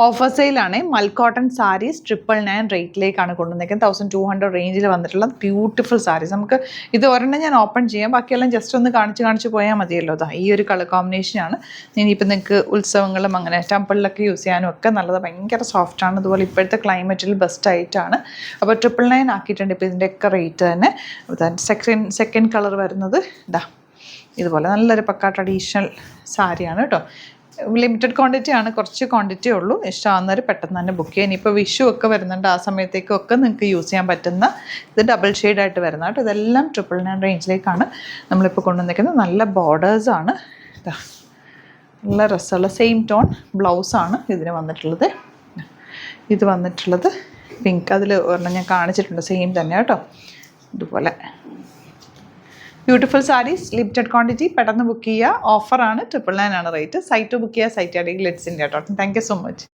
Offer സെയിലാണ്. മൽക്കോട്ടൺ saris 999 റേറ്റിലേക്കാണ് കൊണ്ടുവന്നേക്കുന്നത്. 1200 റേഞ്ചിൽ വന്നിട്ടുള്ള beautiful saris. നമുക്ക് ഇത് ഒരെണ്ണം ഞാൻ ഓപ്പൺ ചെയ്യാം, ബാക്കിയെല്ലാം ജസ്റ്റ് ഒന്ന് കാണിച്ച് പോയാൽ മതിയല്ലോ. അതാ ഈ ഒരു കളർ കോമ്പിനേഷനാണ്. ഇനിയിപ്പോൾ നിങ്ങൾക്ക് ഉത്സവങ്ങളും അങ്ങനെ ടെമ്പിളിലൊക്കെ യൂസ് ചെയ്യാനും ഒക്കെ നല്ലത്. ഭയങ്കര സോഫ്റ്റാണ്. അതുപോലെ ഇപ്പോഴത്തെ ക്ലൈമറ്റിൽ ബെസ്റ്റ് ആയിട്ടാണ്. അപ്പോൾ 999 ആക്കിയിട്ടുണ്ട്. ഇപ്പോൾ ഇതിൻ്റെയൊക്കെ റേറ്റ് തന്നെ. സെക്കൻഡ് കളർ വരുന്നത് ഇതാ ഇതുപോലെ നല്ലൊരു പക്ക ട്രഡീഷണൽ സാരിയാണ് കേട്ടോ. ലിമിറ്റഡ് ക്വാണ്ടിറ്റി ആണ്, കുറച്ച് ക്വാണ്ടിറ്റി ഉള്ളൂ. ഇഷ്ടമാകുന്നവർ പെട്ടെന്ന് തന്നെ ബുക്ക് ചെയ്യാൻ. ഇപ്പോൾ വിഷു ഒക്കെ വരുന്നുണ്ട്, ആ സമയത്തേക്കൊക്കെ നിങ്ങൾക്ക് യൂസ് ചെയ്യാൻ പറ്റുന്ന ഇത് ഡബിൾ ഷെയ്ഡായിട്ട് വരുന്ന കേട്ടോ. ഇതെല്ലാം 999 റേഞ്ചിലേക്കാണ് നമ്മളിപ്പോൾ കൊണ്ടുവന്നിരിക്കുന്നത്. നല്ല ബോർഡേഴ്സാണ്. നല്ല രസമുള്ള സെയിം ടോൺ ബ്ലൗസാണ് ഇതിന് വന്നിട്ടുള്ളത്. ഇത് വന്നിട്ടുള്ളത് പിങ്ക്, അതിൽ ഒരെണ്ണം ഞാൻ കാണിച്ചിട്ടുണ്ട്, സെയിം തന്നെ കേട്ടോ. ഇതുപോലെ ബ്യൂട്ടിഫുൾ സാരീസ്, ലിമിറ്റഡ് ക്വാണ്ടിറ്റി, പെട്ടെന്ന് ബുക്ക് ചെയ്യുക. ഓഫറാണ്, 999 ആണ് റേറ്റ്. സൈറ്റ് ബുക്ക് ചെയ്യുക, സൈറ്റ് ആണെങ്കിൽ let's India. Thank you so much.